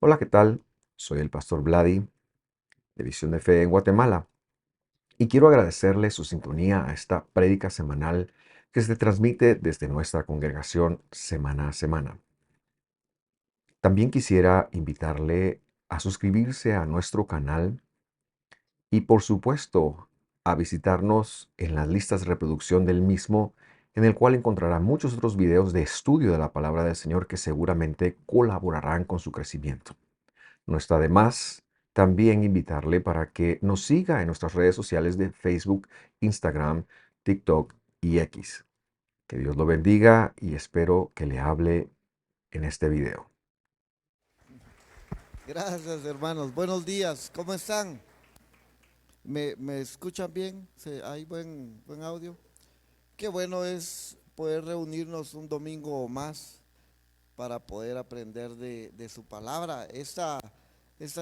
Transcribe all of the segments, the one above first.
Hola, ¿qué tal? Soy el pastor Vladi de Visión de Fe en Guatemala y quiero agradecerle su sintonía a esta prédica semanal que se transmite desde nuestra congregación semana a semana. También quisiera invitarle a suscribirse a nuestro canal y por supuesto a visitarnos en las listas de reproducción del mismo, en el cual encontrará muchos otros videos de estudio de la palabra del Señor que seguramente colaborarán con su crecimiento. No está de más también invitarle para que nos siga en nuestras redes sociales de Facebook, Instagram, TikTok y X. Que Dios lo bendiga y espero que le hable en este video. Gracias, hermanos. Buenos días. ¿Cómo están? ¿Me escuchan bien? ¿Hay buen audio? Qué bueno es poder reunirnos un domingo más para poder aprender de su palabra. Esta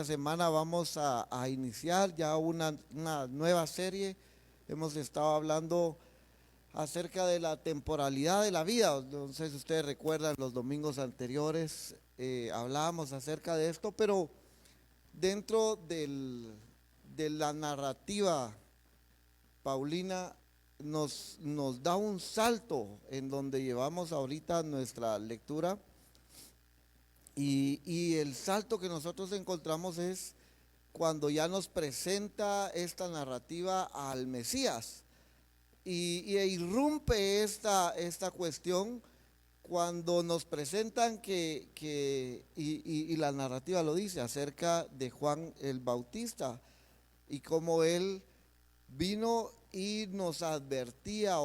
semana vamos a iniciar ya una nueva serie. Hemos estado hablando acerca de la temporalidad de la vida. No sé si ustedes recuerdan los domingos anteriores, hablábamos acerca de esto, pero dentro de la narrativa paulina nos da un salto en donde llevamos ahorita nuestra lectura y el salto que nosotros encontramos es cuando ya nos presenta esta narrativa al Mesías y irrumpe esta cuestión cuando nos presentan y la narrativa lo dice, acerca de Juan el Bautista y cómo él vino y nos advertía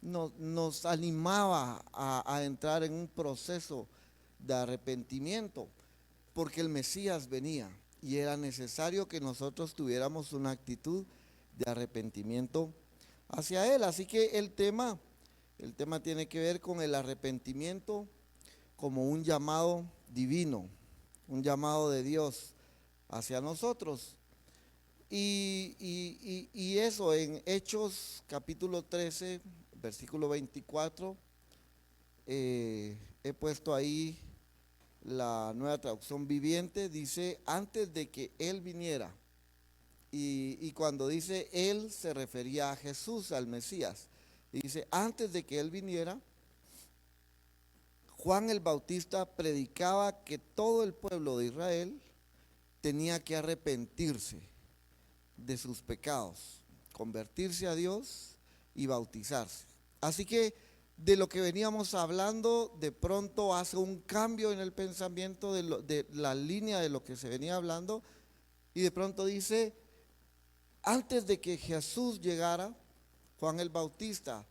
nos animaba a entrar en un proceso de arrepentimiento, porque el Mesías venía y era necesario que nosotros tuviéramos una actitud de arrepentimiento hacia él. Así que el tema tiene que ver con el arrepentimiento como un llamado divino, un llamado de Dios hacia nosotros. Y eso en Hechos capítulo 13, versículo 24, he puesto ahí la nueva traducción viviente, dice, antes de que Él viniera. Y cuando dice Él se refería a Jesús, al Mesías. Dice, antes de que Él viniera, Juan el Bautista predicaba que todo el pueblo de Israel tenía que arrepentirse de sus pecados, convertirse a Dios y bautizarse. Así que de lo que veníamos hablando, de pronto hace un cambio en el pensamiento de la línea de lo que se venía hablando y de pronto dice, antes de que Jesús llegara, Juan el Bautista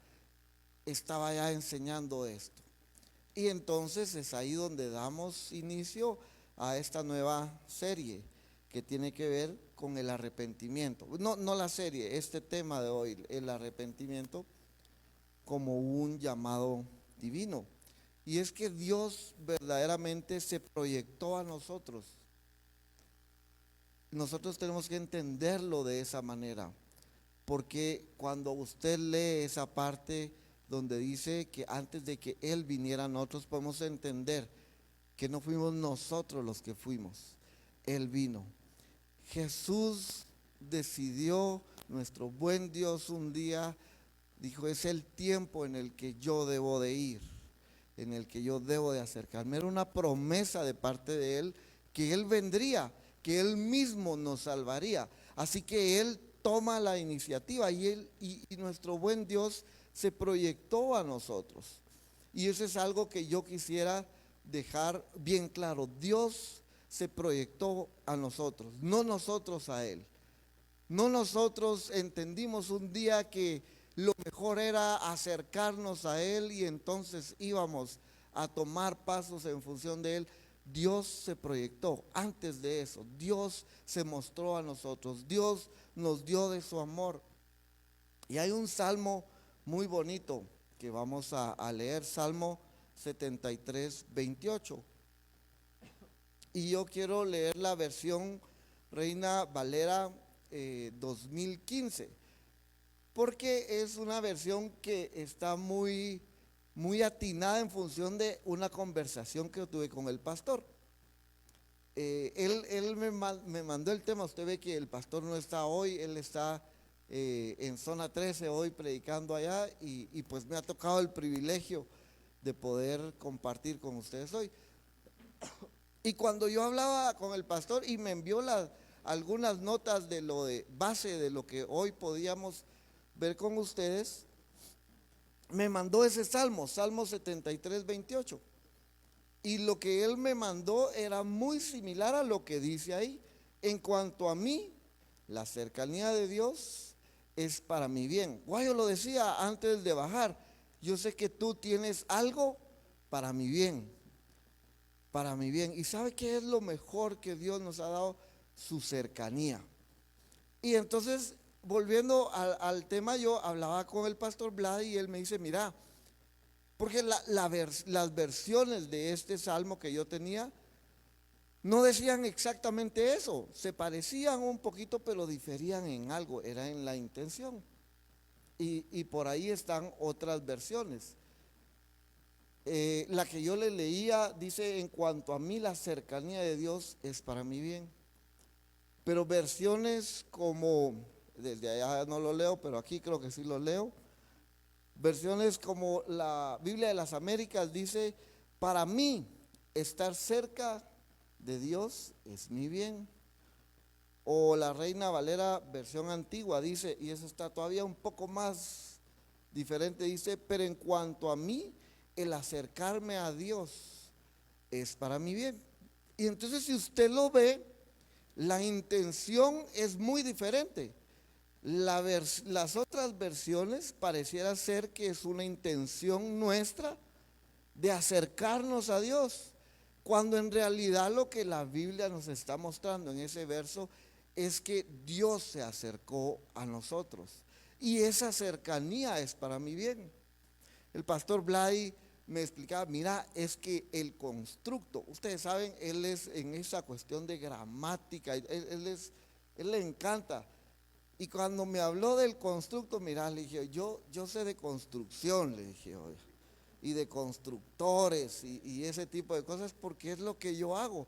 estaba ya enseñando esto. Y entonces es ahí donde damos inicio a esta nueva serie que tiene que ver con el arrepentimiento. No la serie, este tema de hoy, el arrepentimiento como un llamado divino. Y es que Dios verdaderamente se proyectó a nosotros. Nosotros tenemos que entenderlo de esa manera, porque cuando usted lee esa parte donde dice que antes de que Él viniera, nosotros podemos entender que no fuimos nosotros los que fuimos, Él vino. Jesús decidió, nuestro buen Dios un día dijo, es el tiempo en el que yo debo de ir, en el que yo debo de acercarme. Era una promesa de parte de Él que Él vendría, que Él mismo nos salvaría. Así que Él toma la iniciativa y nuestro buen Dios se proyectó a nosotros. Y eso es algo que yo quisiera dejar bien claro. Dios se proyectó a nosotros, no nosotros a Él. No nosotros entendimos un día que lo mejor era acercarnos a Él y entonces íbamos a tomar pasos en función de Él. Dios se proyectó antes de eso. Dios se mostró a nosotros. Dios nos dio de su amor. Y hay un salmo muy bonito que vamos a leer, Salmo 73, 28. Y yo quiero leer la versión Reina Valera 2015, porque es una versión que está muy, muy atinada en función de una conversación que tuve con el pastor. Él me mandó el tema. Usted ve que el pastor no está hoy, él está en zona 13 hoy predicando allá, y pues me ha tocado el privilegio de poder compartir con ustedes hoy. Y cuando yo hablaba con el pastor y me envió algunas notas de lo de base de lo que hoy podíamos ver con ustedes, me mandó ese salmo, Salmo 73, 28. Y lo que él me mandó era muy similar a lo que dice ahí. En cuanto a mí, la cercanía de Dios es para mi bien. Guayo lo decía antes de bajar. Yo sé que tú tienes algo para mi bien, para mi bien. ¿Y sabe qué es lo mejor que Dios nos ha dado? Su cercanía. Y entonces, volviendo al tema, yo hablaba con el pastor Vlad y él me dice, mira, porque las versiones de este salmo que yo tenía no decían exactamente eso, se parecían un poquito, pero diferían en algo, era en la intención. Y por ahí están otras versiones. La que yo le leía dice, en cuanto a mí la cercanía de Dios es para mi bien. Pero versiones como, desde allá no lo leo, pero aquí creo que sí lo leo. Versiones como la Biblia de las Américas dice, para mí estar cerca de Dios es mi bien. O la Reina Valera versión antigua dice, y eso está todavía un poco más diferente, dice, pero en cuanto a mí, el acercarme a Dios es para mi bien. Y entonces si usted lo ve, la intención es muy diferente. Las otras versiones pareciera ser que es una intención nuestra de acercarnos a Dios, cuando en realidad lo que la Biblia nos está mostrando en ese verso es que Dios se acercó a nosotros y esa cercanía es para mi bien. El pastor Blay me explicaba, mira, es que el constructo, ustedes saben, él es en esa cuestión de gramática, él le encanta. Y cuando me habló del constructo, mira, le dije, yo sé de construcción, le dije, oye, y de constructores y ese tipo de cosas, porque es lo que yo hago.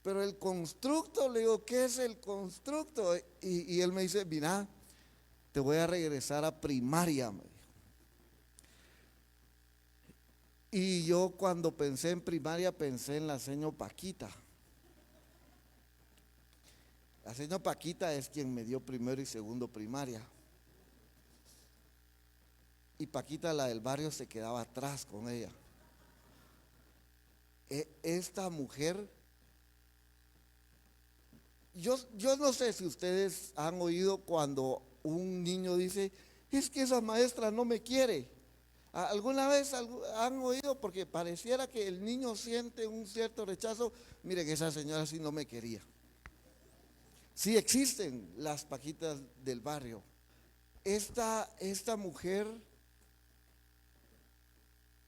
Pero el constructo, le digo, ¿qué es el constructo? Y él me dice, mira, te voy a regresar a primaria, me dijo. Y yo cuando pensé en primaria pensé en la señora Paquita. La señora Paquita es quien me dio primero y segundo primaria. Y Paquita, la del barrio, se quedaba atrás con ella. Esta mujer, yo no sé si ustedes han oído cuando un niño dice, es que esa maestra no me quiere. ¿Alguna vez han oído? Porque pareciera que el niño siente un cierto rechazo. Miren, esa señora sí no me quería. Sí existen las Paquitas del barrio. Esta mujer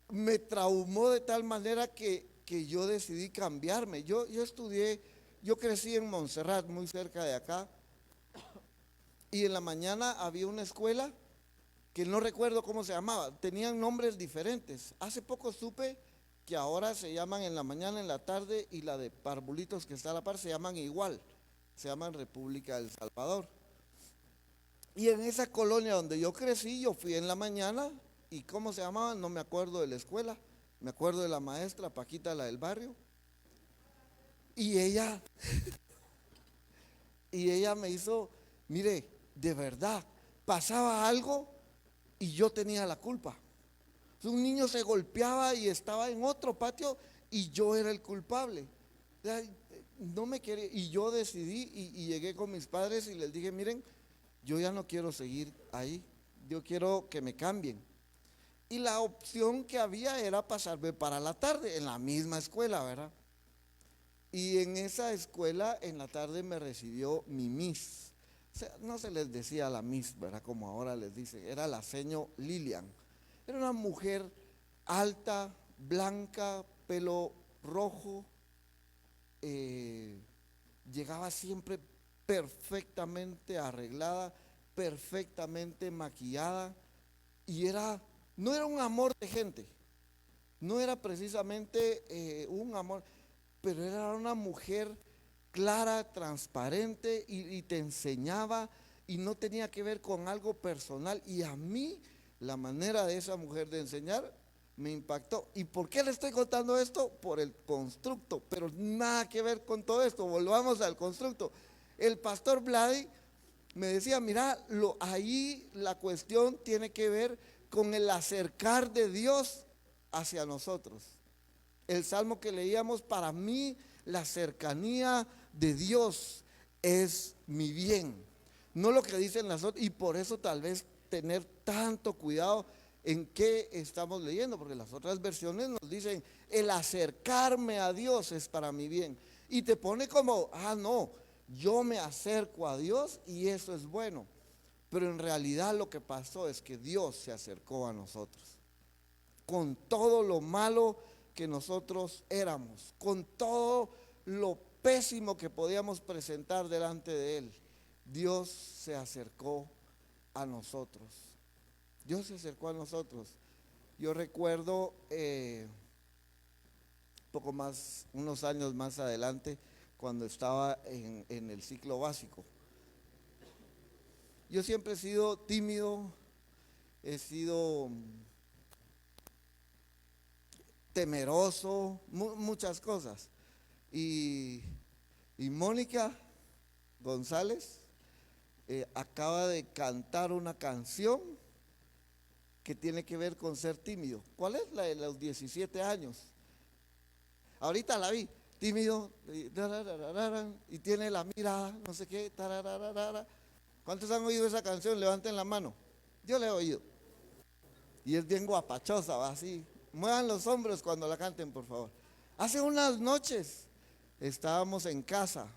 me traumó de tal manera que yo decidí cambiarme. Yo estudié, yo crecí en Montserrat, muy cerca de acá, y en la mañana había una escuela que no recuerdo cómo se llamaba, tenían nombres diferentes. Hace poco supe que ahora se llaman en la mañana, en la tarde, y la de Parvulitos que está a la par se llaman igual, se llaman República del Salvador. Y en esa colonia donde yo crecí, yo fui en la mañana, y cómo se llamaba, no me acuerdo de la escuela, me acuerdo de la maestra Paquita, la del barrio, y ella me hizo, mire, de verdad, pasaba algo y yo tenía la culpa. Un niño se golpeaba y estaba en otro patio y yo era el culpable. No me quería, y yo decidí y llegué con mis padres y les dije, miren, yo ya no quiero seguir ahí, yo quiero que me cambien. Y la opción que había era pasarme para la tarde en la misma escuela, ¿verdad? Y en esa escuela en la tarde me recibió mi Miss. O sea, no se les decía la Miss, ¿verdad? Como ahora les dicen, era la seño Lilian. Era una mujer alta, blanca, pelo rojo, llegaba siempre perfectamente arreglada, perfectamente maquillada, y era No era un amor de gente, no era precisamente un amor, pero era una mujer clara, transparente y te enseñaba y no tenía que ver con algo personal. Y a mí la manera de esa mujer de enseñar me impactó. ¿Y por qué le estoy contando esto? Por el constructo, pero nada que ver con todo esto. Volvamos al constructo. El pastor Vladi me decía, mira, ahí la cuestión tiene que ver con el acercar de Dios hacia nosotros. El salmo que leíamos, para mí la cercanía de Dios es mi bien, no lo que dicen las otras, y por eso tal vez tener tanto cuidado en qué estamos leyendo, porque las otras versiones nos dicen, el acercarme a Dios es para mi bien, y te pone como, no, yo me acerco a Dios y eso es bueno, pero en realidad lo que pasó es que Dios se acercó a nosotros con todo lo malo que nosotros éramos, con todo lo pésimo que podíamos presentar delante de Él. Dios se acercó a nosotros. Dios se acercó a nosotros. Yo recuerdo poco más, unos años más adelante, cuando estaba en el ciclo básico. Yo siempre he sido tímido, he sido temeroso, muchas cosas. Y, y Mónica González acaba de cantar una canción que tiene que ver con ser tímido. ¿Cuál es? La de los 17 años. Ahorita la vi, tímido, y tiene la mirada, no sé qué. ¿Cuántos han oído esa canción? Levanten la mano. Yo la he oído. Y es bien guapachosa, va así. Muevan los hombros cuando la canten, por favor. Hace unas noches estábamos en casa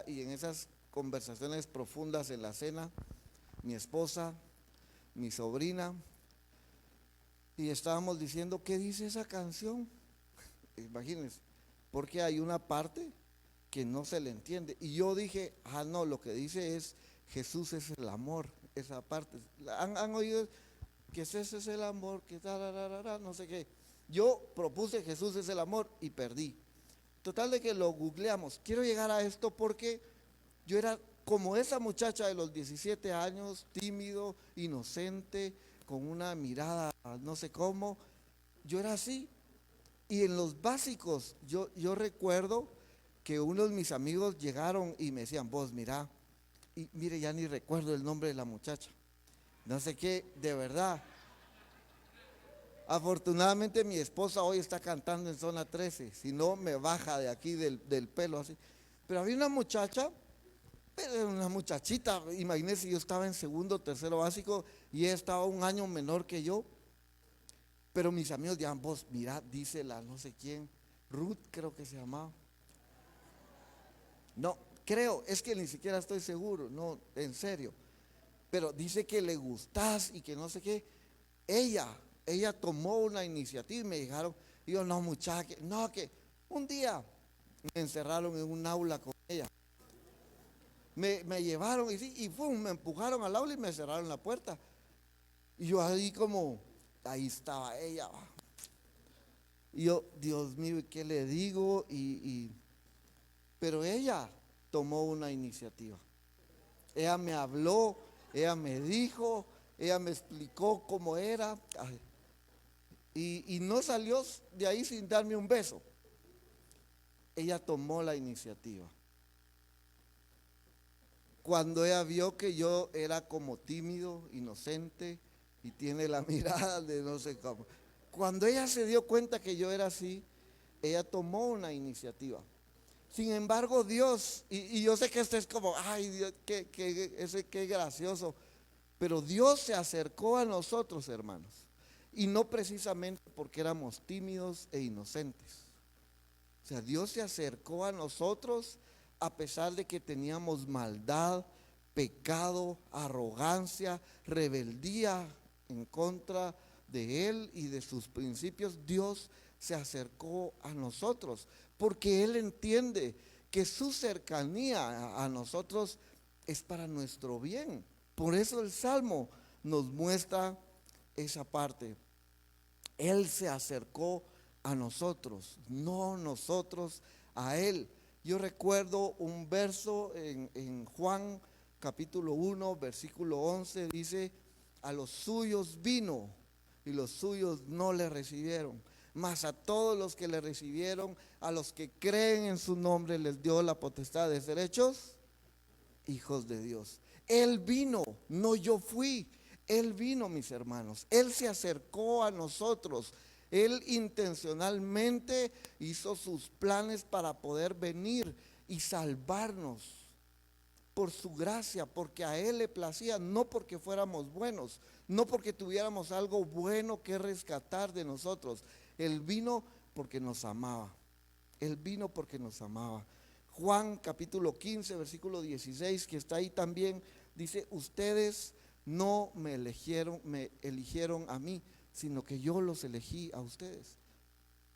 y en esas conversaciones profundas en la cena, mi esposa, mi sobrina, y estábamos diciendo, ¿qué dice esa canción? Imagínense, porque hay una parte que no se le entiende. Y yo dije, no, lo que dice es, Jesús es el amor, esa parte. ¿Han oído que ese es el amor, que no sé qué? Yo propuse Jesús es el amor y perdí. Total de que lo googleamos. Quiero llegar a esto porque yo era como esa muchacha de los 17 años, tímido, inocente, con una mirada no sé cómo. Yo era así. Y en los básicos, yo recuerdo que unos de mis amigos llegaron y me decían, vos mira, y mire, ya ni recuerdo el nombre de la muchacha. No sé qué, de verdad. Afortunadamente mi esposa hoy está cantando en zona 13, si no me baja de aquí del pelo así. Pero había una muchacha, pero una muchachita, imagínense, yo estaba en segundo o tercero básico y ella estaba un año menor que yo. Pero mis amigos decían, vos, mira, dice la no sé quién, Ruth creo que se llamaba. No, creo, es que ni siquiera estoy seguro, no, en serio. Pero dice que le gustás y que no sé qué. Ella tomó una iniciativa y me dijeron, yo no muchacha, no, que un día me encerraron en un aula con ella. Me llevaron y me empujaron al aula y me cerraron la puerta. Y yo ahí como, ahí estaba ella. Y yo, Dios mío, ¿qué le digo? Pero ella tomó una iniciativa. Ella me habló, ella me dijo, ella me explicó cómo era. Y no salió de ahí sin darme un beso. Ella tomó la iniciativa. Cuando ella vio que yo era como tímido, inocente y tiene la mirada de no sé cómo. Cuando ella se dio cuenta que yo era así, ella tomó una iniciativa. Sin embargo, Dios, y yo sé que esto es como, ay Dios, qué gracioso, pero Dios se acercó a nosotros, hermanos, y no precisamente porque éramos tímidos e inocentes. O sea, Dios se acercó a nosotros a pesar de que teníamos maldad, pecado, arrogancia, rebeldía en contra de Él y de sus principios. Dios se acercó a nosotros porque Él entiende que su cercanía a nosotros es para nuestro bien. Por eso el Salmo nos muestra esa parte. Él se acercó a nosotros, no nosotros a Él. Yo recuerdo un verso en Juan capítulo 1, versículo 11, dice, a los suyos vino y los suyos no le recibieron. Mas a todos los que le recibieron, a los que creen en su nombre, les dio la potestad de ser hechos hijos de Dios. Él vino, no yo fui. Él vino, mis hermanos. Él se acercó a nosotros. Él intencionalmente hizo sus planes para poder venir y salvarnos por su gracia, porque a Él le placía, no porque fuéramos buenos, no porque tuviéramos algo bueno que rescatar de nosotros. Él vino porque nos amaba. Él vino porque nos amaba. Juan capítulo 15, versículo 16, que está ahí también, dice, ustedes no me eligieron a mí, sino que yo los elegí a ustedes.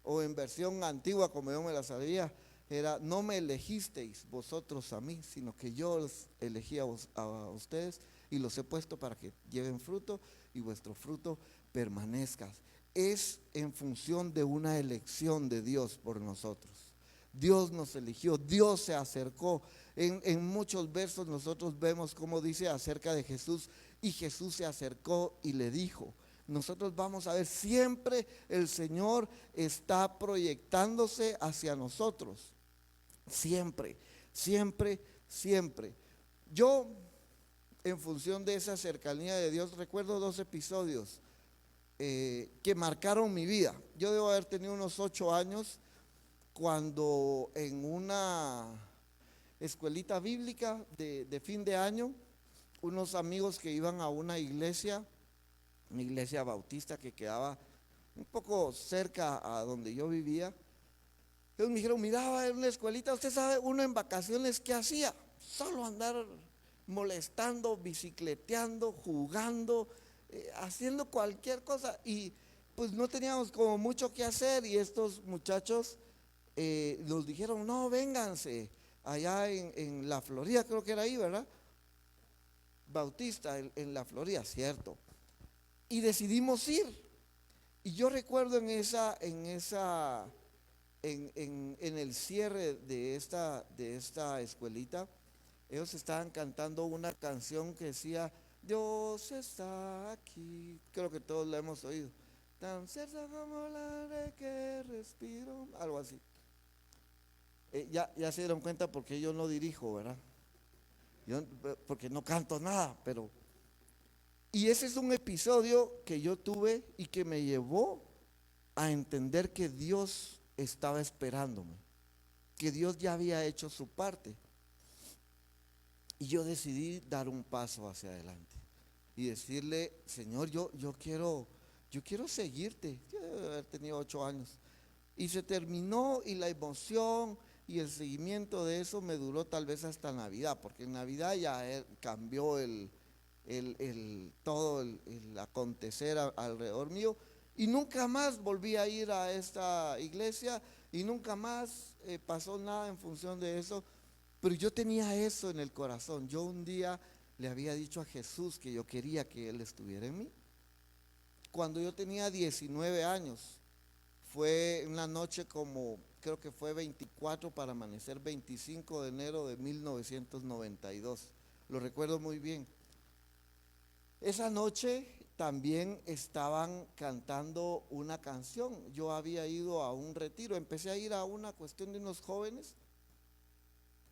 O en versión antigua, como yo me la sabía, era, no me elegisteis vosotros a mí, sino que yo los elegí a ustedes y los he puesto para que lleven fruto y vuestro fruto permanezca. Es en función de una elección de Dios por nosotros. Dios nos eligió, Dios se acercó. En muchos versos nosotros vemos cómo dice acerca de Jesús, y Jesús se acercó y le dijo. Nosotros vamos a ver, siempre el Señor está proyectándose hacia nosotros. Siempre, siempre, siempre. Yo, en función de esa cercanía de Dios, recuerdo dos episodios que marcaron mi vida. Yo debo haber tenido unos 8 años cuando en una escuelita bíblica de fin de año, unos amigos que iban a una iglesia bautista que quedaba un poco cerca a donde yo vivía, ellos me dijeron, mira, en una escuelita, usted sabe, uno en vacaciones, ¿qué hacía? Solo andar molestando, bicicleteando, jugando, haciendo cualquier cosa, y pues no teníamos como mucho que hacer, y estos muchachos nos dijeron, no, vénganse, allá en la Florida, creo que era ahí, ¿verdad? Bautista, en la Florida, cierto. Y decidimos ir. Y yo recuerdo en el cierre de esta escuelita, ellos estaban cantando una canción que decía, Dios está aquí. Creo que todos la hemos oído. Tan cerca como la de que respiro, algo así. Ya se dieron cuenta porque yo no dirijo, ¿verdad? Yo, porque no canto nada, pero... Y ese es un episodio que yo tuve y que me llevó a entender que Dios estaba esperándome, que Dios ya había hecho su parte. Y yo decidí dar un paso hacia adelante y decirle, Señor, yo quiero seguirte. Yo debo haber tenido 8 años. Y se terminó, y la emoción y el seguimiento de eso me duró tal vez hasta Navidad, porque en Navidad ya cambió todo el acontecer alrededor mío, y nunca más volví a ir a esta iglesia, y nunca más pasó nada en función de eso. Pero yo tenía eso en el corazón. Yo un día le había dicho a Jesús que yo quería que Él estuviera en mí. Cuando yo tenía 19 años, fue una noche como, creo que fue 24 para amanecer 25 de enero de 1992. Lo recuerdo muy bien. Esa noche también estaban cantando una canción. Yo había ido a un retiro, empecé a ir a una cuestión de unos jóvenes,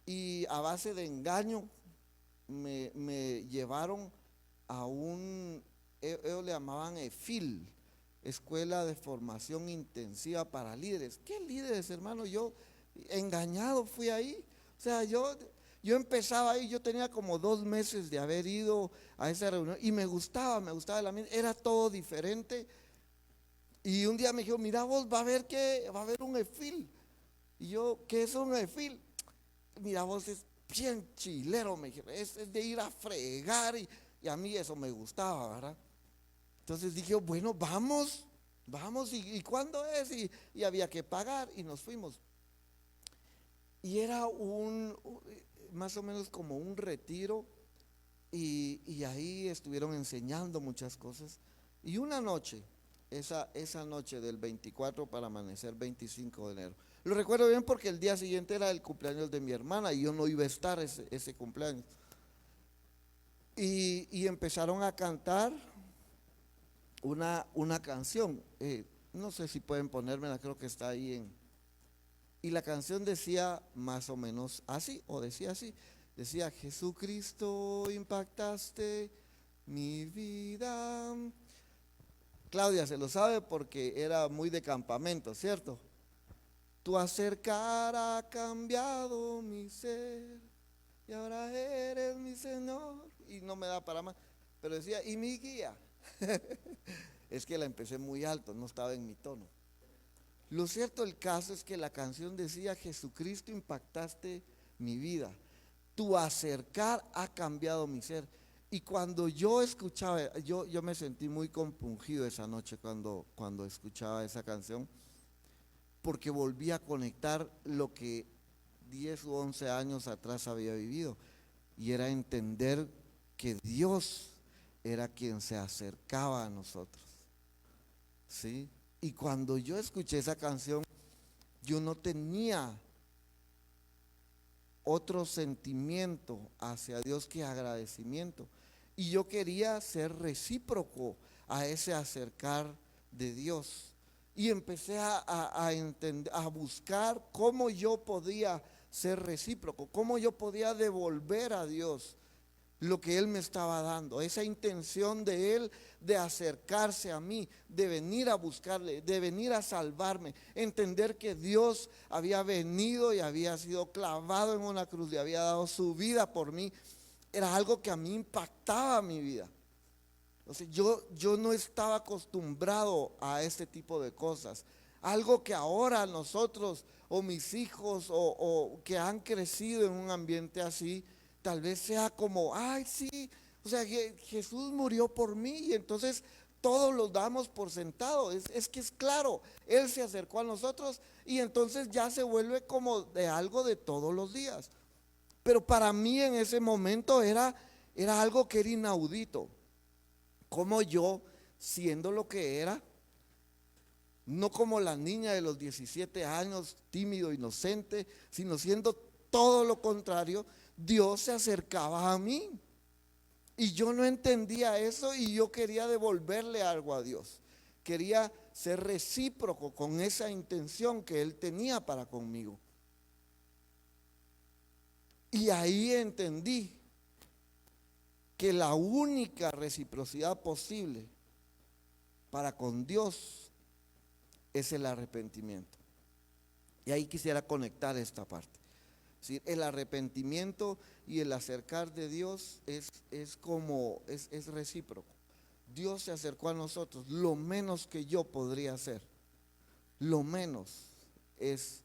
y a base de engaño me llevaron a ellos le llamaban EFIL, Escuela de Formación Intensiva para Líderes. ¿Qué líderes, hermano? Yo engañado fui ahí. O sea, yo empezaba ahí, yo tenía como 2 meses de haber ido a esa reunión y me gustaba el ambiente, era todo diferente. Y un día me dijo, mira vos, va a haber un EFIL. Y yo, ¿qué es un EFIL? Mira vos, es bien chilero, me dijeron, es de ir a fregar, y a mí eso me gustaba, ¿verdad? Entonces dije, bueno, vamos, y ¿cuándo es? Y había que pagar, y nos fuimos. Y era más o menos como un retiro y ahí estuvieron enseñando muchas cosas. Y una noche, esa noche del 24 para amanecer 25 de enero, lo recuerdo bien porque el día siguiente era el cumpleaños de mi hermana y yo no iba a estar ese cumpleaños. Y empezaron a cantar una canción. No sé si pueden ponérmela, creo que está ahí en... Y la canción decía más o menos así, o decía así. Decía, Jesucristo, impactaste mi vida. Claudia se lo sabe porque era muy de campamento, ¿cierto? Tu acercar ha cambiado mi ser y ahora eres mi Señor. Y no me da para más. Pero decía, y mi guía. Es que la empecé muy alto, no estaba en mi tono. Lo cierto del caso es que la canción decía, Jesucristo, impactaste mi vida. Tu acercar ha cambiado mi ser. Y cuando yo escuchaba, yo me sentí muy compungido esa noche cuando escuchaba esa canción, porque volví a conectar lo que 10 u 11 años atrás había vivido, y era entender que Dios era quien se acercaba a nosotros, ¿sí? Y cuando yo escuché esa canción, yo no tenía otro sentimiento hacia Dios que agradecimiento. Y yo quería ser recíproco a ese acercar de Dios. Y empecé a entender, a buscar cómo yo podía ser recíproco, cómo yo podía devolver a Dios lo que Él me estaba dando, esa intención de Él de acercarse a mí, de venir a buscarle, de venir a salvarme, entender que Dios había venido y había sido clavado en una cruz y había dado su vida por mí, era algo que a mí impactaba mi vida. O sea, yo no estaba acostumbrado a este tipo de cosas. Algo que ahora nosotros o mis hijos o que han crecido en un ambiente así, tal vez sea como, ay, sí, o sea, Jesús murió por mí y entonces todos lo damos por sentado. Es que es claro, Él se acercó a nosotros y entonces ya se vuelve como de algo de todos los días. Pero para mí en ese momento era algo que era inaudito. Como yo, siendo lo que era, no como la niña de los 17 años, tímido, inocente, sino siendo todo lo contrario, Dios se acercaba a mí. Y yo no entendía eso y yo quería devolverle algo a Dios. Quería ser recíproco con esa intención que Él tenía para conmigo. Y ahí entendí que la única reciprocidad posible para con Dios es el arrepentimiento. Y ahí quisiera conectar esta parte. ¿Sí? El arrepentimiento y el acercar de Dios es recíproco. Dios se acercó a nosotros. Lo menos que yo podría hacer, lo menos es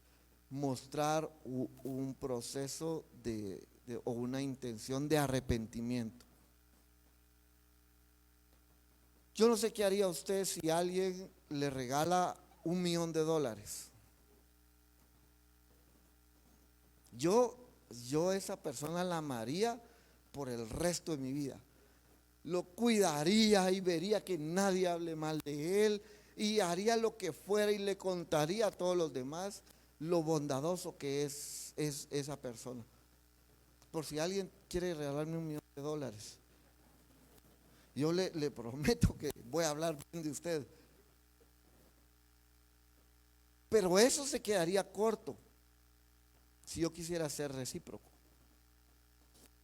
mostrar un proceso o una intención de arrepentimiento. Yo no sé qué haría usted si alguien le regala $1,000,000. Yo esa persona la amaría por el resto de mi vida. Lo cuidaría y vería que nadie hable mal de él y haría lo que fuera y le contaría a todos los demás lo bondadoso que es esa persona. Por si alguien quiere regalarme $1,000,000, yo le prometo que voy a hablar bien de usted. Pero eso se quedaría corto si yo quisiera ser recíproco.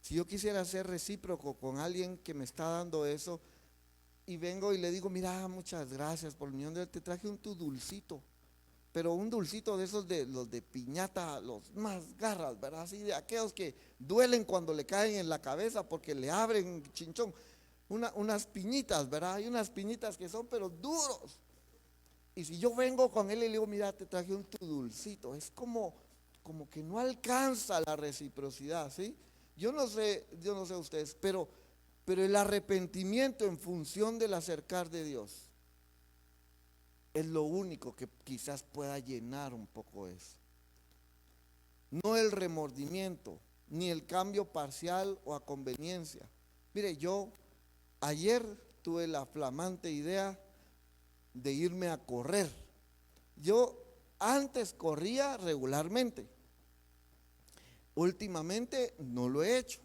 Si yo quisiera ser recíproco con alguien que me está dando eso y vengo y le digo, mira, muchas gracias por $1,000,000, te traje tu dulcito, pero un dulcito de esos de los de piñata, los más garras, ¿verdad? Así de aquellos que duelen cuando le caen en la cabeza porque le abren chinchón. Unas piñitas, ¿verdad? Hay unas piñitas que son pero duros. Y si yo vengo con él y le digo, mira, te traje tu dulcito, es como que no alcanza la reciprocidad, ¿sí? Yo no sé ustedes, pero el arrepentimiento en función del acercar de Dios es lo único que quizás pueda llenar un poco eso. No el remordimiento, ni el cambio parcial o a conveniencia, Mire, yo ayer tuve la flamante idea de irme a correr. Yo antes corría regularmente, últimamente no lo he hecho.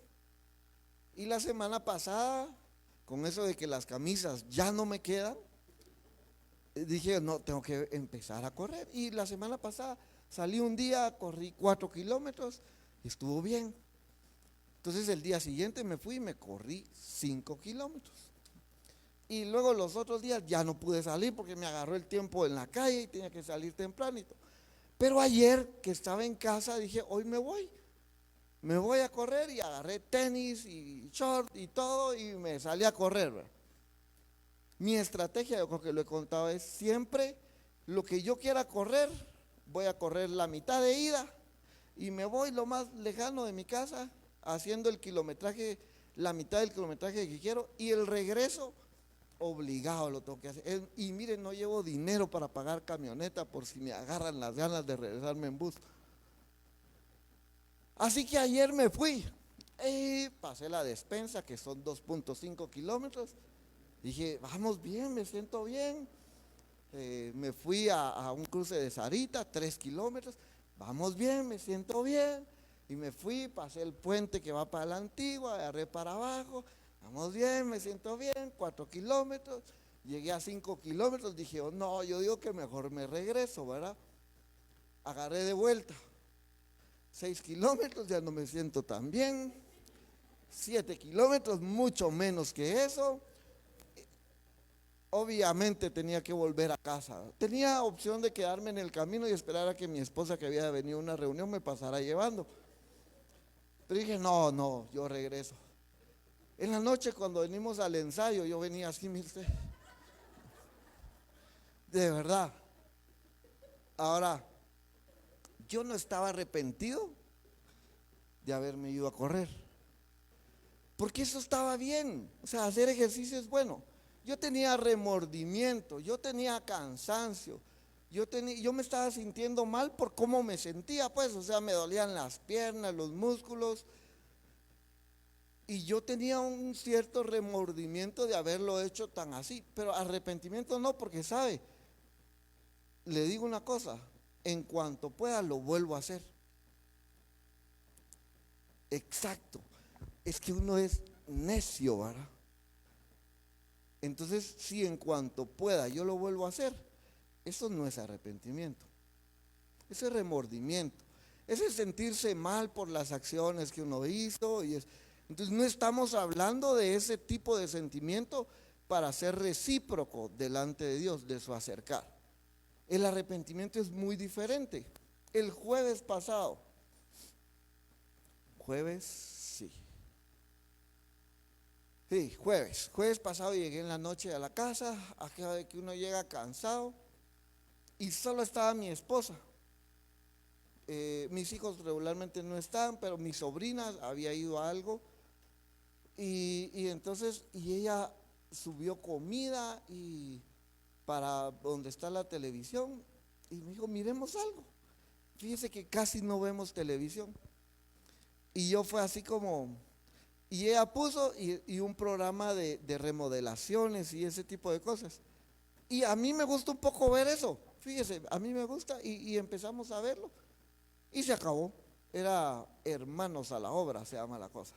Y la semana pasada, con eso de que las camisas ya no me quedan, dije, no, tengo que empezar a correr. Y la semana pasada salí un día, corrí 4 kilómetros y estuvo bien. Entonces el día siguiente me fui y me corrí 5 kilómetros. Y luego los otros días ya no pude salir porque me agarró el tiempo en la calle y tenía que salir tempranito. Pero ayer que estaba en casa dije, hoy me voy a correr, y agarré tenis y short y todo y me salí a correr, ¿verdad? Mi estrategia, yo creo que lo he contado, es siempre lo que yo quiera correr, voy a correr la mitad de ida y me voy lo más lejano de mi casa haciendo el kilometraje, la mitad del kilometraje que quiero, y el regreso obligado lo tengo que hacer. Y miren, no llevo dinero para pagar camioneta por si me agarran las ganas de regresarme en bus. Así que ayer me fui y pasé la despensa, que son 2.5 kilómetros. Dije, vamos bien, me siento bien. Me fui a un cruce de Sarita, 3 kilómetros. Vamos bien, me siento bien. Y me fui, pasé el puente que va para la Antigua, agarré para abajo. Vamos bien, me siento bien, 4 kilómetros. Llegué a 5 kilómetros, dije, oh, no, yo digo que mejor me regreso, ¿verdad? Agarré de vuelta. 6 kilómetros, ya no me siento tan bien. 7 kilómetros, mucho menos que eso. Obviamente tenía que volver a casa. Tenía opción de quedarme en el camino y esperar a que mi esposa, que había venido a una reunión, me pasara llevando. Pero dije, no, no, yo regreso. En la noche, cuando venimos al ensayo, yo venía así, mire usted, de verdad. Ahora, yo no estaba arrepentido de haberme ido a correr, porque eso estaba bien. O sea, hacer ejercicio es bueno. Yo tenía remordimiento, yo tenía cansancio, yo me estaba sintiendo mal por cómo me sentía, pues, o sea, me dolían las piernas, los músculos, y yo tenía un cierto remordimiento de haberlo hecho tan así, pero arrepentimiento no, porque sabe, le digo una cosa, en cuanto pueda lo vuelvo a hacer. Exacto, es que uno es necio, ¿verdad? Entonces, si en cuanto pueda yo lo vuelvo a hacer, eso no es arrepentimiento, eso es remordimiento, eso es sentirse mal por las acciones que uno hizo. Entonces, no estamos hablando de ese tipo de sentimiento para ser recíproco delante de Dios, de su acercar. El arrepentimiento es muy diferente. El jueves pasado, jueves, sí, jueves pasado llegué en la noche a la casa, aquella de que uno llega cansado, y solo estaba mi esposa. Mis hijos regularmente no están, pero mi sobrina había ido a algo, y entonces, y ella subió comida y para donde está la televisión, y me dijo, miremos algo. Fíjese que casi no vemos televisión. Y yo fue así como, y ella puso y un programa de remodelaciones y ese tipo de cosas. Y a mí me gusta un poco ver eso, fíjese, a mí me gusta, y empezamos a verlo y se acabó. Era Hermanos a la Obra, se llama la cosa.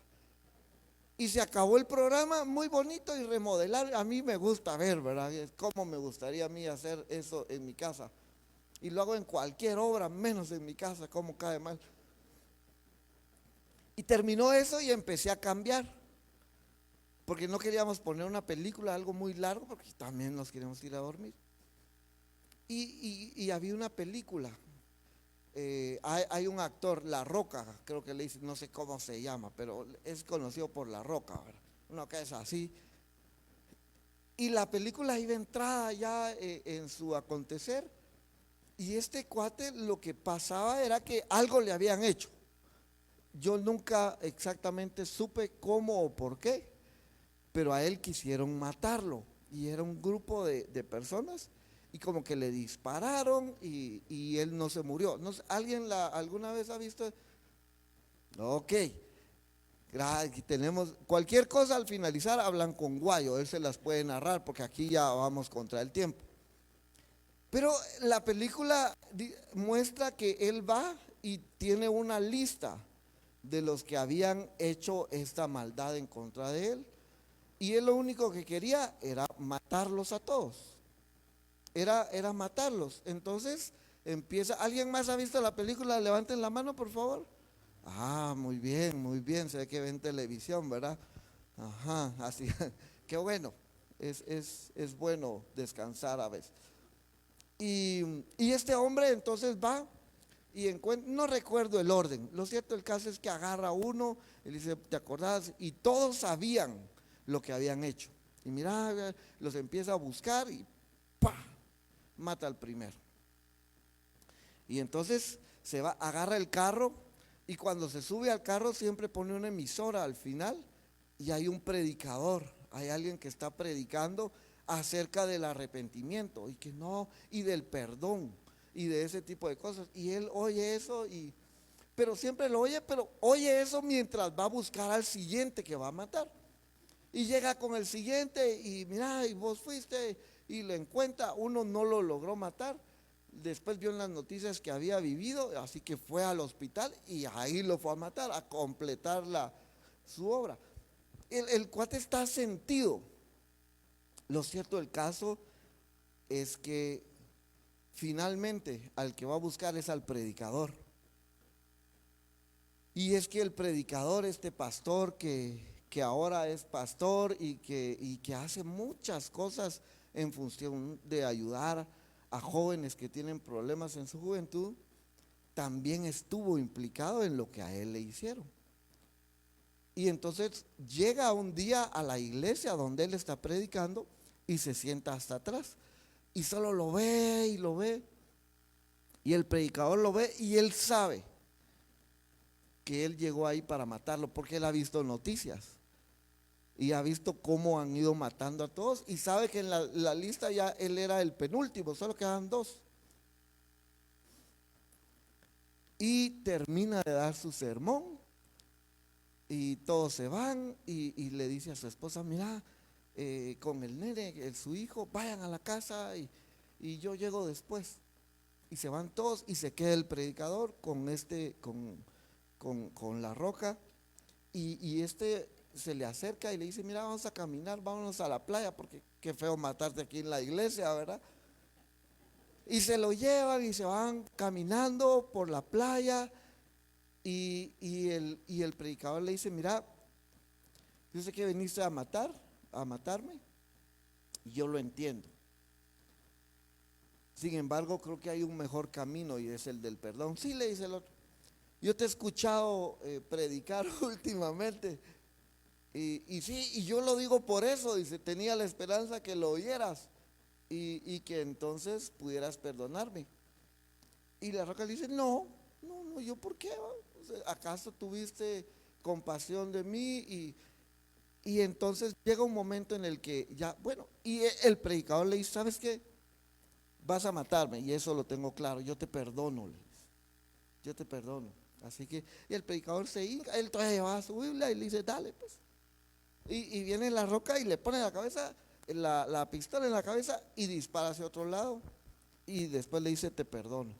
Y se acabó el programa, muy bonito, y remodelar, a mí me gusta ver, ¿verdad? Cómo me gustaría a mí hacer eso en mi casa. Y lo hago en cualquier obra, menos en mi casa, cómo cae mal. Y terminó eso y empecé a cambiar, porque no queríamos poner una película, algo muy largo, porque también nos queríamos ir a dormir. Y había una película, hay un actor, La Roca, creo que le dice, no sé cómo se llama, pero es conocido por La Roca, ¿verdad? Uno que es así. Y la película iba entrada ya en su acontecer, y este cuate lo que pasaba era que algo le habían hecho. Yo nunca exactamente supe cómo o por qué, pero a él quisieron matarlo, y era un grupo de personas, y como que le dispararon, y él no se murió. No sé, ¿alguien alguna vez ha visto? Ok, Aquí tenemos cualquier cosa al finalizar, hablan con Guayo, él se las puede narrar porque aquí ya vamos contra el tiempo. Pero la película muestra que él va y tiene una lista de los que habían hecho esta maldad en contra de él. Y él lo único que quería era matarlos a todos. Era matarlos. Entonces empieza, ¿alguien más ha visto la película? Levanten la mano, por favor. Ah, muy bien, se ve que ven televisión, ¿verdad? Ajá, así, qué bueno, es bueno descansar a veces. Y este hombre entonces va y encuentra, no recuerdo el orden, lo cierto el caso es que agarra a uno, y le dice, ¿te acordás? Y todos sabían lo que habían hecho. Y mira, los empieza a buscar y ¡pa! Mata al primero. Y entonces se va, agarra el carro y cuando se sube al carro siempre pone una emisora al final y hay un predicador, hay alguien que está predicando acerca del arrepentimiento y que no, y del perdón y de ese tipo de cosas. Y él oye eso pero siempre lo oye, pero oye eso mientras va a buscar al siguiente que va a matar. Y llega con el siguiente y mira, y vos fuiste y lo encuentra, uno no lo logró matar. Después vio en las noticias que había vivido, así que fue al hospital y ahí lo fue a matar, a completar su obra. El cuate está sentido. Lo cierto del caso es que finalmente al que va a buscar es al predicador. Y es que el predicador, este pastor que ahora es pastor y que hace muchas cosas en función de ayudar a jóvenes que tienen problemas en su juventud, también estuvo implicado en lo que a él le hicieron. Y entonces llega un día a la iglesia donde él está predicando y se sienta hasta atrás. Y solo lo ve y lo ve. Y el predicador lo ve y él sabe que él llegó ahí para matarlo porque él ha visto noticias. Y ha visto cómo han ido matando a todos. Y sabe que en la lista ya él era el penúltimo, solo quedan dos. Y termina de dar su sermón y todos se van y le dice a su esposa, mira, con el nene, su hijo, vayan a la casa y yo llego después. Y se van todos y se queda el predicador con la roca y este se le acerca y le dice, mira, vamos a caminar, vámonos a la playa porque qué feo matarte aquí en la iglesia, ¿verdad? Y se lo llevan y se van caminando por la playa y el predicador le dice, mira, yo sé que viniste a matarme, y yo lo entiendo. Sin embargo, creo que hay un mejor camino y es el del perdón. Sí, le dice el otro. Yo te he escuchado predicar últimamente y sí, y yo lo digo por eso, dice, tenía la esperanza que lo oyeras y que entonces pudieras perdonarme. Y la roca le dice, no, no, no, ¿yo por qué? O sea, ¿acaso tuviste compasión de mí? Y entonces llega un momento en el que ya, bueno, y el predicador le dice, ¿sabes qué? Vas a matarme y eso lo tengo claro, yo te perdono, le dice, yo te perdono. Así que, y el predicador se hinca, él todavía llevaba su Biblia y le dice, dale pues. Y viene la roca y le pone la cabeza, la pistola en la cabeza y dispara hacia otro lado. Y después le dice, te perdono.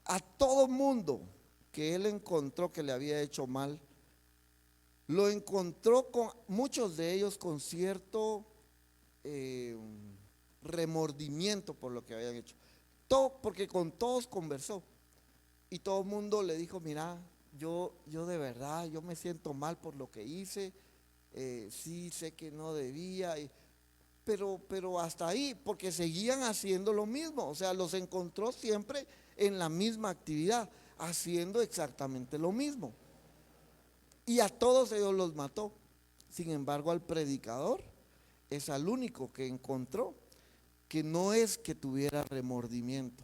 A todo mundo que él encontró que le había hecho mal, lo encontró con muchos de ellos con cierto eh, remordimiento por lo que habían hecho. Todo, porque con todos conversó y todo el mundo le dijo, mira, yo de verdad, yo me siento mal por lo que hice, sí sé que no debía, pero hasta ahí, porque seguían haciendo lo mismo, o sea, los encontró siempre en la misma actividad, haciendo exactamente lo mismo. Y a todos ellos los mató. Sin embargo, al predicador es al único que encontró que no es que tuviera remordimiento,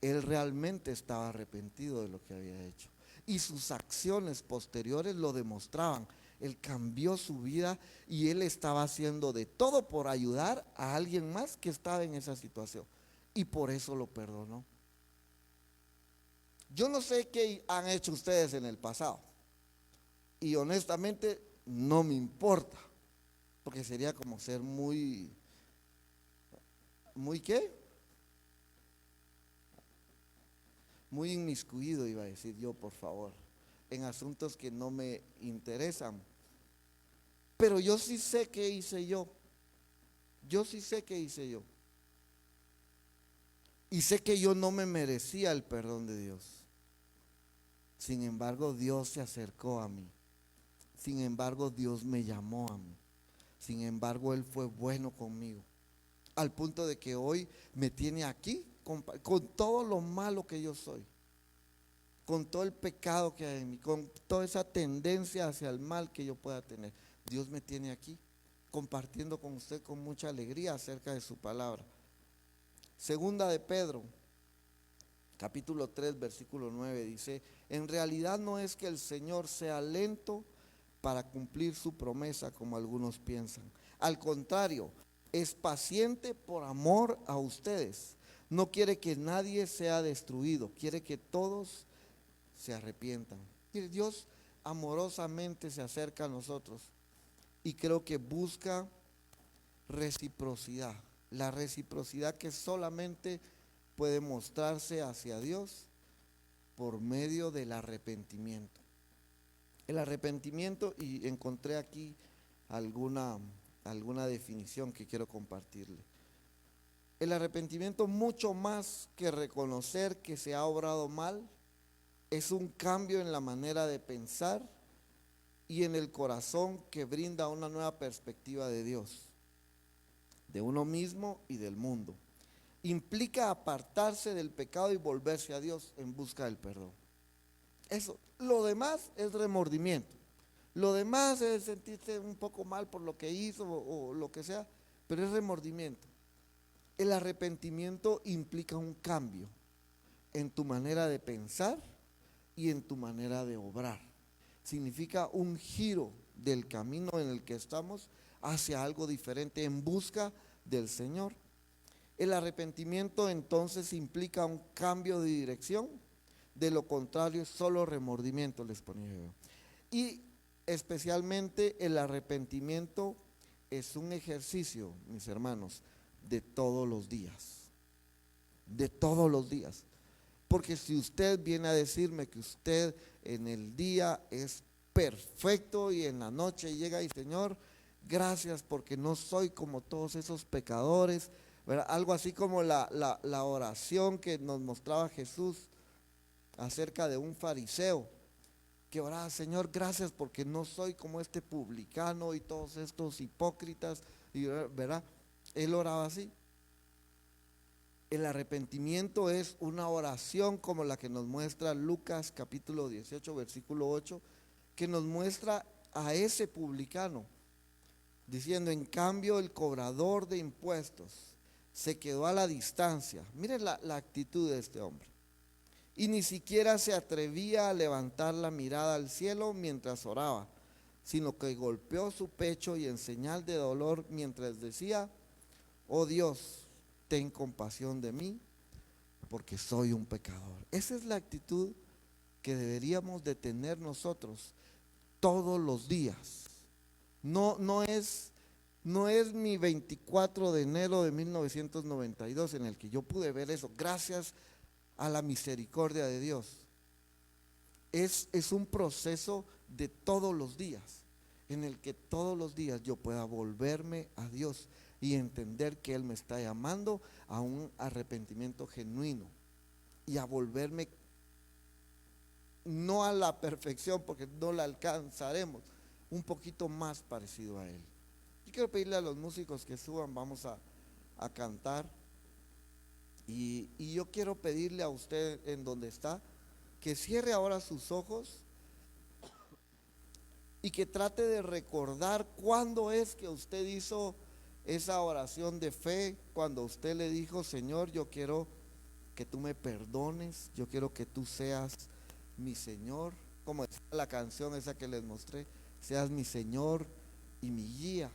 él realmente estaba arrepentido de lo que había hecho. Y sus acciones posteriores lo demostraban. Él cambió su vida y él estaba haciendo de todo por ayudar a alguien más que estaba en esa situación. Y por eso lo perdonó. Yo no sé qué han hecho ustedes en el pasado, Y honestamente no me importa, porque sería como ser muy, ¿muy qué? Muy inmiscuido, iba a decir yo, por favor, en asuntos que no me interesan. Pero yo sí sé qué hice yo. Yo sí sé qué hice yo. Y sé que yo no me merecía el perdón de Dios. Sin embargo, Dios se acercó a mí. Sin embargo, Dios me llamó a mí. Sin embargo, Él fue bueno conmigo. Al punto de que hoy me tiene aquí con todo lo malo que yo soy. Con todo el pecado que hay en mí. Con toda esa tendencia hacia el mal que yo pueda tener. Dios me tiene aquí compartiendo con usted con mucha alegría acerca de su palabra. Segunda de Pedro, capítulo 3, versículo 9 dice, en realidad no es que el Señor sea lento para cumplir su promesa como algunos piensan. Al contrario, es paciente por amor a ustedes. No quiere que nadie sea destruido, quiere que todos se arrepientan. Y Dios amorosamente se acerca a nosotros y creo que busca reciprocidad. La reciprocidad que solamente puede mostrarse hacia Dios por medio del arrepentimiento. El arrepentimiento, y encontré aquí alguna definición que quiero compartirle. El arrepentimiento, mucho más que reconocer que se ha obrado mal, es un cambio en la manera de pensar y en el corazón que brinda una nueva perspectiva de Dios, de uno mismo y del mundo. Implica apartarse del pecado y volverse a Dios en busca del perdón. Eso, lo demás es remordimiento. Lo demás es sentirse un poco mal por lo que hizo o lo que sea, pero es remordimiento. El arrepentimiento implica un cambio en tu manera de pensar y en tu manera de obrar. Significa un giro del camino en el que estamos hacia algo diferente en busca del Señor. El arrepentimiento entonces implica un cambio de dirección, de lo contrario es solo remordimiento, les ponía yo. Y especialmente el arrepentimiento es un ejercicio, mis hermanos, de todos los días, de todos los días. Porque si usted viene a decirme que usted en el día es perfecto y en la noche llega y Señor, gracias porque no soy como todos esos pecadores, ¿verdad? Algo así como la oración que nos mostraba Jesús acerca de un fariseo que oraba, Señor, gracias porque no soy como este publicano y todos estos hipócritas, ¿verdad? Él oraba así. El arrepentimiento es una oración como la que nos muestra Lucas capítulo 18, versículo 8, que nos muestra a ese publicano, diciendo, en cambio el cobrador de impuestos se quedó a la distancia. Miren la actitud de este hombre. Y ni siquiera se atrevía a levantar la mirada al cielo mientras oraba, sino que golpeó su pecho y en señal de dolor mientras decía, oh Dios, ten compasión de mí, porque soy un pecador. Esa es la actitud que deberíamos de tener nosotros todos los días. No es mi 24 de enero de 1992 en el que yo pude ver eso, gracias a la misericordia de Dios. Es un proceso de todos los días, en el que todos los días yo pueda volverme a Dios y entender que Él me está llamando a un arrepentimiento genuino y a volverme no a la perfección, porque no la alcanzaremos, un poquito más parecido a Él. Yo quiero pedirle a los músicos que suban, vamos a cantar. Y yo quiero pedirle a usted en donde está, que cierre ahora sus ojos y que trate de recordar cuándo es que usted hizo esa oración de fe, cuando usted le dijo, Señor, yo quiero que tú me perdones, yo quiero que tú seas mi Señor, como decía la canción esa que les mostré, seas mi Señor y mi guía.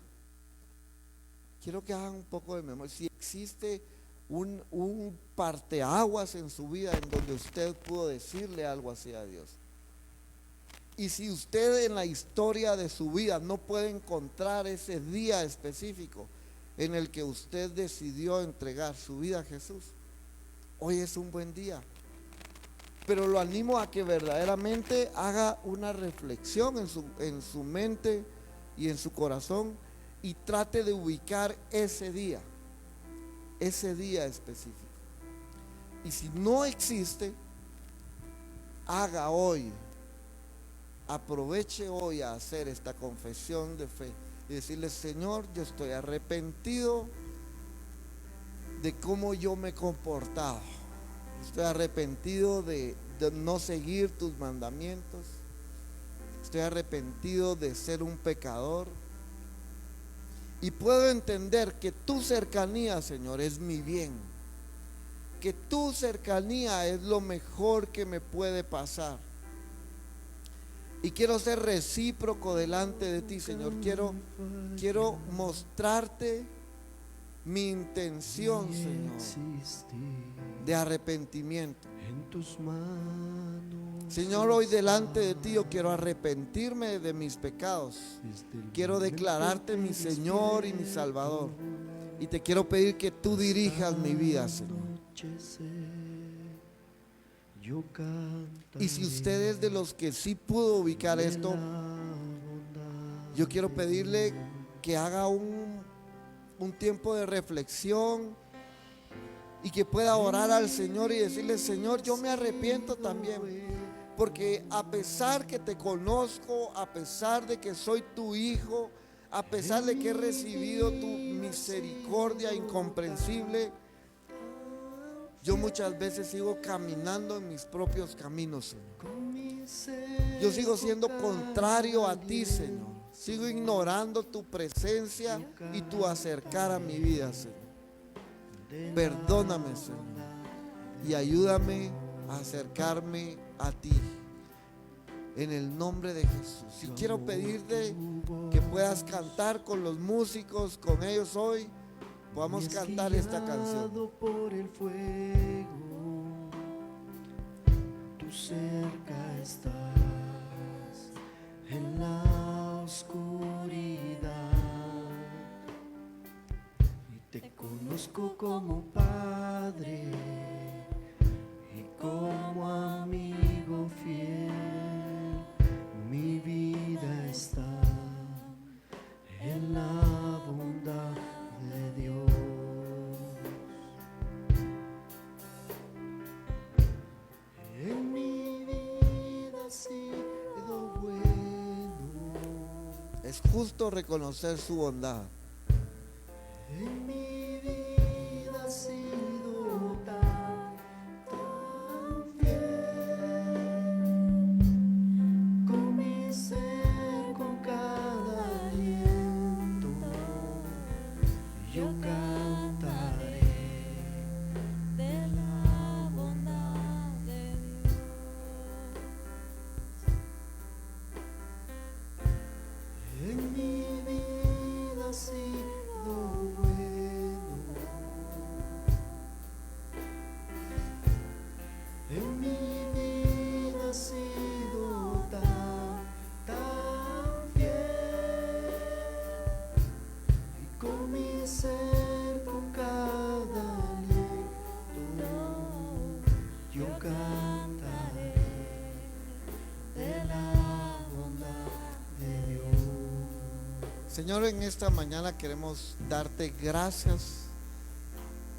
Quiero que hagan un poco de memoria. Si existe un parteaguas en su vida en donde usted pudo decirle algo así a Dios. Y si usted en la historia de su vida no puede encontrar ese día específico en el que usted decidió entregar su vida a Jesús, hoy es un buen día. Pero lo animo a que verdaderamente haga una reflexión en su mente y en su corazón y trate de ubicar ese día específico. Y si no existe, haga hoy, aproveche hoy a hacer esta confesión de fe y decirle: Señor, yo estoy arrepentido de cómo yo me he comportado. Estoy arrepentido de no seguir tus mandamientos. Estoy arrepentido de ser un pecador. Y puedo entender que tu cercanía, Señor, es mi bien. Que tu cercanía es lo mejor que me puede pasar. Y quiero ser recíproco delante de ti, Señor. Quiero mostrarte mi intención, Señor, de arrepentimiento. Señor, hoy delante de ti yo quiero arrepentirme de mis pecados. Quiero declararte mi Señor y mi Salvador. Y te quiero pedir que tú dirijas mi vida, Señor. Y si usted es de los que sí pudo ubicar esto, yo quiero pedirle que haga un tiempo de reflexión y que pueda orar al Señor y decirle: Señor, yo me arrepiento también, porque a pesar que te conozco, a pesar de que soy tu hijo, a pesar de que he recibido tu misericordia incomprensible, yo muchas veces sigo caminando en mis propios caminos, Señor. Yo sigo siendo contrario a ti, Señor. Sigo ignorando tu presencia y tu acercar a mi vida, Señor. Perdóname, Señor, y ayúdame a acercarme a ti. En el nombre de Jesús. Y quiero pedirte que puedas cantar con los músicos, con ellos hoy. Podamos cantar esta canción. Por el fuego, tú cerca estás en la oscuridad, y te conozco como Padre y como amigo fiel. Mi vida está en la bondad de Dios. En mi vida ha sido bueno. Es justo reconocer su bondad. En mi vida ha sido tan fiel. Con mi ser, con cada aliento, yo cantaré de la bondad de Dios. en mi vida ha sido bueno. En mi vida ha sido tan fiel. Y con mi ser, con cada aliento, yo cantaré de la bondad de Dios. Señor, en esta mañana queremos darte gracias.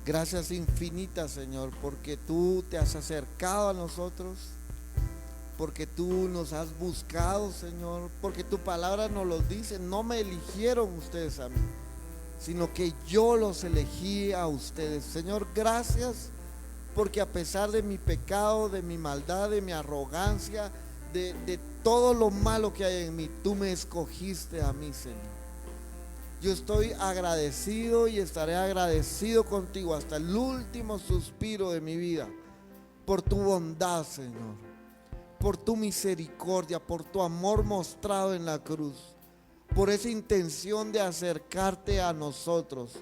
Gracias infinitas, Señor, porque tú te has acercado a nosotros, porque tú nos has buscado, Señor, porque tu palabra nos lo dice. No me eligieron ustedes a mí, sino que yo los elegí a ustedes. Señor, gracias, porque a pesar de mi pecado, de mi maldad, de mi arrogancia, de todo lo malo que hay en mí, tú me escogiste a mí, Señor. Yo estoy agradecido y estaré agradecido contigo hasta el último suspiro de mi vida, por tu bondad, Señor, por tu misericordia, por tu amor mostrado en la cruz, por esa intención de acercarte a nosotros.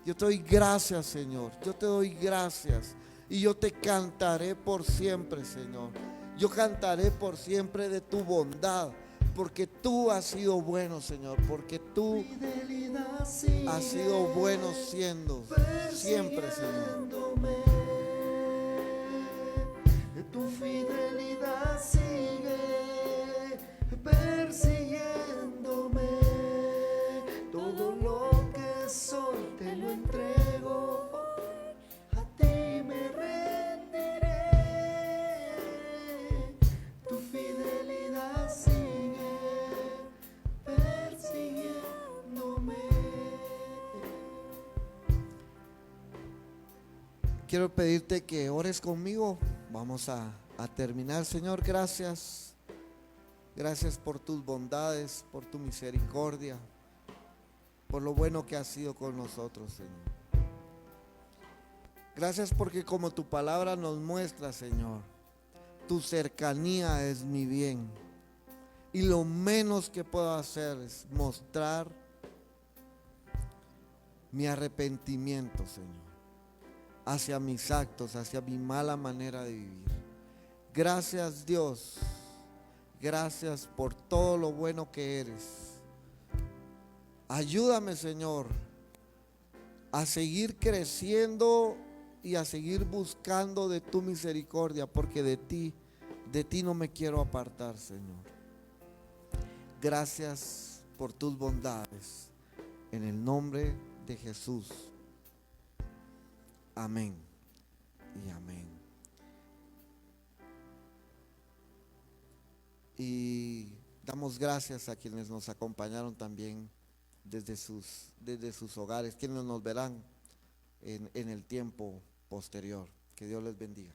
Yo te doy gracias, Señor. Yo te doy gracias y yo te cantaré por siempre, Señor. Yo cantaré por siempre de tu bondad, porque tú has sido bueno, Señor, porque tú Fidelidad sigue has sido bueno siendo siempre, Señor. persiguiéndome. Tu fidelidad sigue persiguiéndome. Todo lo que soy te lo entrego. A ti me rendiré. Tu fidelidad sigue persiguiéndome. Quiero pedirte que ores conmigo. Vamos a terminar. Señor, gracias. Gracias por tus bondades, por tu misericordia, por lo bueno que has sido con nosotros, Señor. Gracias porque como tu palabra nos muestra, Señor, tu cercanía es mi bien. Y lo menos que puedo hacer es mostrar mi arrepentimiento, Señor, hacia mis actos, hacia mi mala manera de vivir. Gracias, Dios. Gracias por todo lo bueno que eres. Ayúdame, Señor, a seguir creciendo y a seguir buscando de tu misericordia, porque de ti no me quiero apartar, Señor. Gracias por tus bondades. En el nombre de Jesús. Amén y amén. Y damos gracias a quienes nos acompañaron también desde sus hogares, quienes nos verán en el tiempo posterior. Que Dios les bendiga.